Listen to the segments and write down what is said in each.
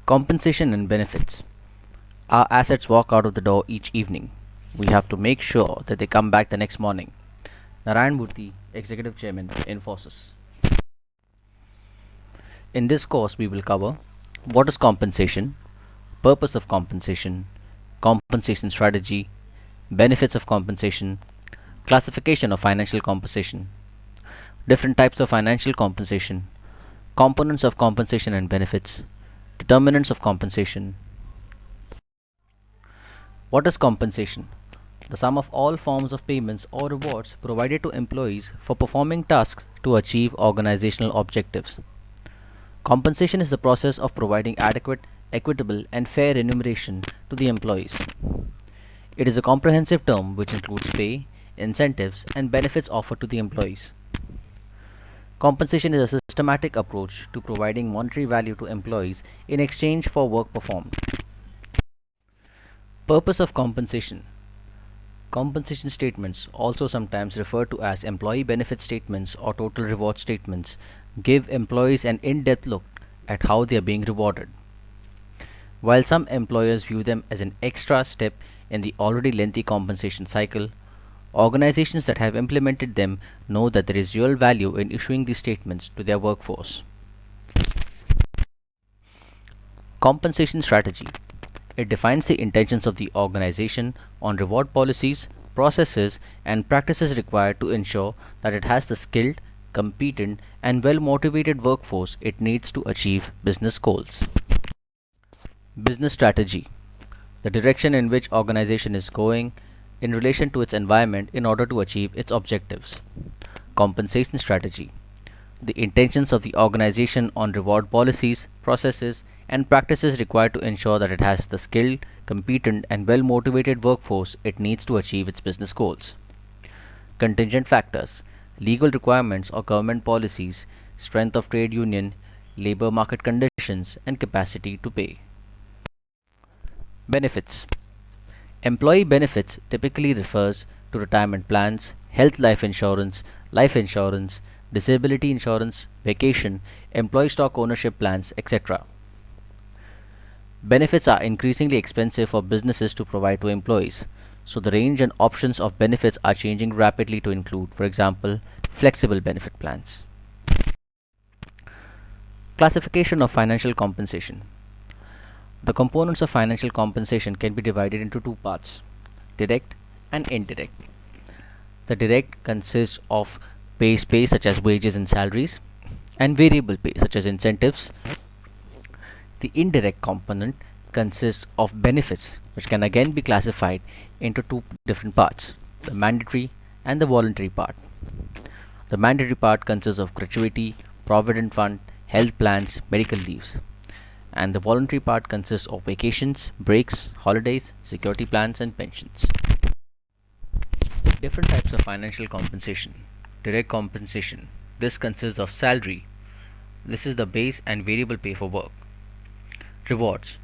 Compensation and benefits. Our assets walk out of the door each evening. We have to make sure that they come back the next morning. Narayan Murthy, Executive Chairman, Infosys. In this course, we will cover what is compensation, purpose of compensation, compensation strategy, benefits of compensation, classification of financial compensation, different types of financial compensation, components of compensation and benefits, determinants of compensation. What is compensation? The sum of all forms of payments or rewards provided to employees for performing tasks to achieve organizational objectives. Compensation is the process of providing adequate, equitable, and fair remuneration to the employees. It is a comprehensive term which includes pay, incentives, and benefits offered to the employees. Compensation is a systematic approach to providing monetary value to employees in exchange for work performed. Purpose of compensation. Compensation statements, also sometimes referred to as employee benefit statements or total reward statements, give employees an in-depth look at how they are being rewarded. While some employers view them as an extra step in the already lengthy compensation cycle, organizations that have implemented them know that there is real value in issuing these statements to their workforce. Compensation strategy. It defines the intentions of the organization on reward policies, processes, and practices required to ensure that it has the skilled, competent, and well motivated workforce it needs to achieve business goals. Business strategy. The direction in which organization is going in relation to its environment in order to achieve its objectives. Compensation strategy. The intentions of the organization on reward policies, processes, and practices required to ensure that it has the skilled, competent, and well motivated workforce it needs to achieve its business goals. Contingent factors. Legal requirements or government policies, strength of trade union, labor market conditions, and capacity to pay. Benefits. Employee benefits typically refers to retirement plans, health life insurance, disability insurance, vacation, employee stock ownership plans, etc. Benefits are increasingly expensive for businesses to provide to employees, so the range and options of benefits are changing rapidly to include, for example, flexible benefit plans. Classification of financial compensation. The components of financial compensation can be divided into two parts: direct and indirect. The direct consists of base pay such as wages and salaries, and variable pay such as incentives. The indirect component consists of benefits, which can again be classified into two different parts: the mandatory and the voluntary part. The mandatory part consists of gratuity, provident fund, health plans, medical leaves, and the voluntary part consists of vacations, breaks, holidays, security plans, and pensions. Different types of financial compensation. Direct compensation. This consists of salary. This is the base and variable pay for work. Rewards.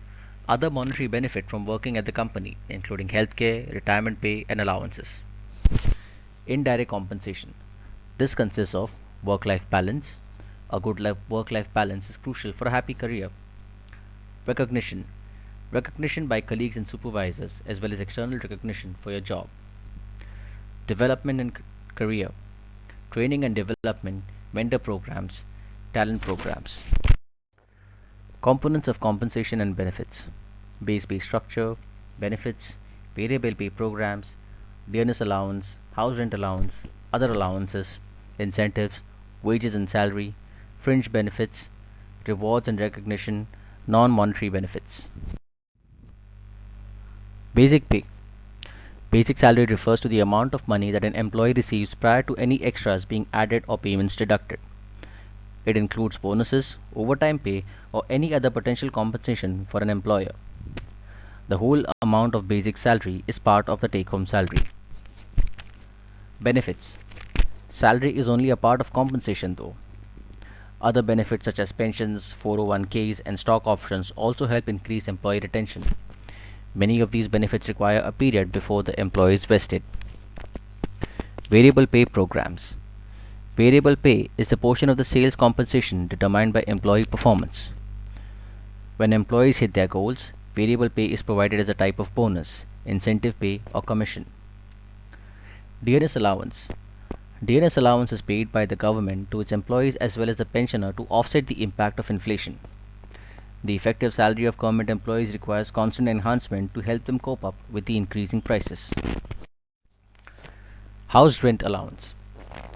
Other monetary benefit from working at the company, including healthcare, retirement pay, and allowances. Indirect compensation. This consists of work-life balance. A good work-life balance is crucial for a happy career. Recognition. Recognition by colleagues and supervisors, as well as external recognition for your job. Development and career. Training and development, mentor programs, talent programs. Components of compensation and benefits. Base pay structure, benefits, variable pay programs, dearness allowance, house rent allowance, other allowances, incentives, wages and salary, fringe benefits, rewards and recognition, non-monetary benefits. Basic pay. Basic salary refers to the amount of money that an employee receives prior to any extras being added or payments deducted. It includes bonuses, overtime pay, or any other potential compensation for an employer. The whole amount of basic salary is part of the take-home salary. Benefits. Salary is only a part of compensation though. Other benefits such as pensions, 401ks, and stock options also help increase employee retention. Many of these benefits require a period before the employee is vested. Variable pay programs. Variable pay is the portion of the sales compensation determined by employee performance. When employees hit their goals, variable pay is provided as a type of bonus, incentive pay, or commission. DNS allowance. DNS allowance is paid by the government to its employees as well as the pensioner to offset the impact of inflation. The effective salary of government employees requires constant enhancement to help them cope up with the increasing prices. House rent allowance.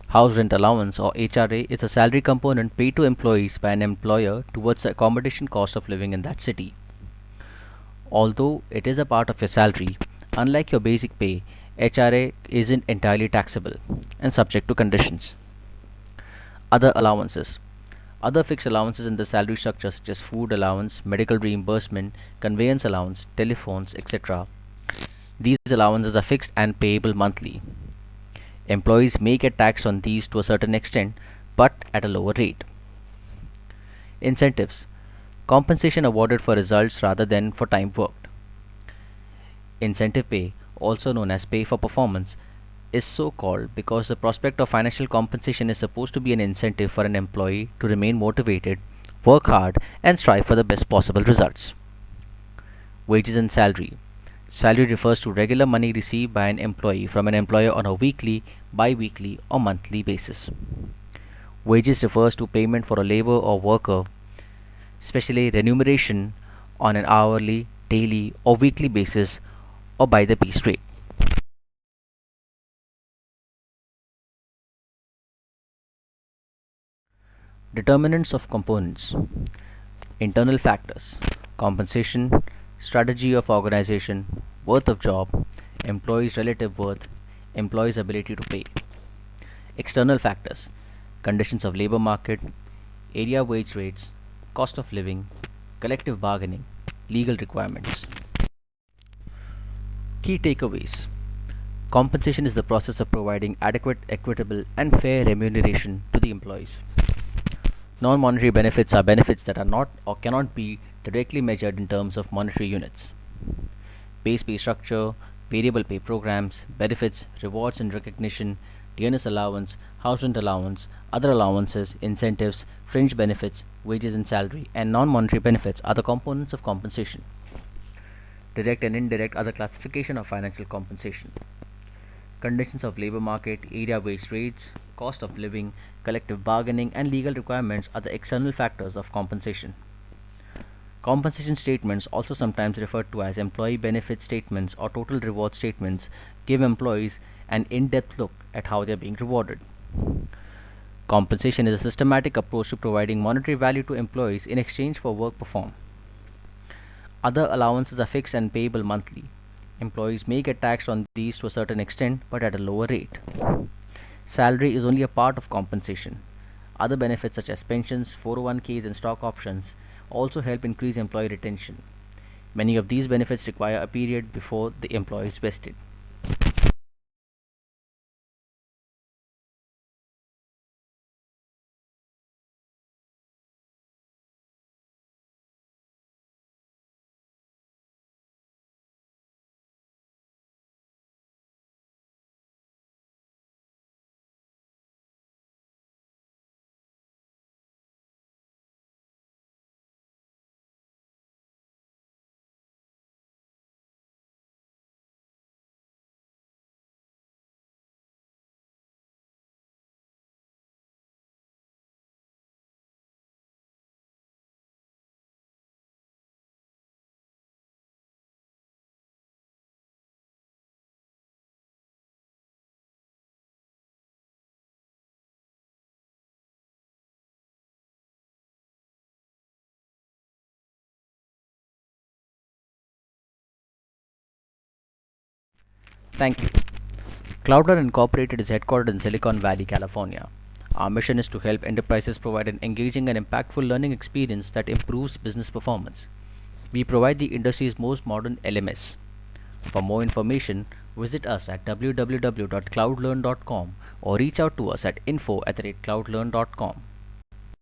House rent allowance or HRA is a salary component paid to employees by an employer towards the accommodation cost of living in that city. Although it is a part of your salary, unlike your basic pay, HRA isn't entirely taxable and subject to conditions. Other allowances. Other fixed allowances in the salary structure such as food allowance, medical reimbursement, conveyance allowance, telephones, etc. These allowances are fixed and payable monthly. Employees may get taxed on these to a certain extent, but at a lower rate. Incentives. Compensation awarded for results rather than for time worked. Incentive pay, also known as pay for performance, is so called because the prospect of financial compensation is supposed to be an incentive for an employee to remain motivated, work hard, and strive for the best possible results. Wages and salary. Salary refers to regular money received by an employee from an employer on a weekly, bi-weekly, or monthly basis. Wages refers to payment for a labor or worker, especially remuneration on an hourly, daily, or weekly basis or by the piece rate. Determinants of components. Internal factors. Compensation, strategy of organization, worth of job, employees' relative worth, employees' ability to pay. External factors. Conditions of labor market, area wage rates, cost of living, collective bargaining, legal requirements. Key takeaways. Compensation is the process of providing adequate, equitable, and fair remuneration to the employees. Non monetary benefits are benefits that are not or cannot be directly measured in terms of monetary units. Base pay structure, variable pay programs, benefits, rewards and recognition, DNS allowance, house rent allowance, other allowances, incentives, fringe benefits, wages and salary, and non monetary benefits are the components of compensation. Direct and indirect are the classification of financial compensation. Conditions of labor market, area wage rates, cost of living, collective bargaining, and legal requirements are the external factors of compensation. Compensation statements, also sometimes referred to as employee benefit statements or total reward statements, give employees an in-depth look at how they are being rewarded. Compensation is a systematic approach to providing monetary value to employees in exchange for work performed. Other allowances are fixed and payable monthly. Employees may get taxed on these to a certain extent but at a lower rate. Salary is only a part of compensation. Other benefits such as pensions, 401ks, and stock options also help increase employee retention. Many of these benefits require a period before the employee is vested. Thank you. CloudLearn Incorporated is headquartered in Silicon Valley, California. Our mission is to help enterprises provide an engaging and impactful learning experience that improves business performance. We provide the industry's most modern LMS. For more information, visit us at www.cloudlearn.com or reach out to us at info@cloudlearn.com.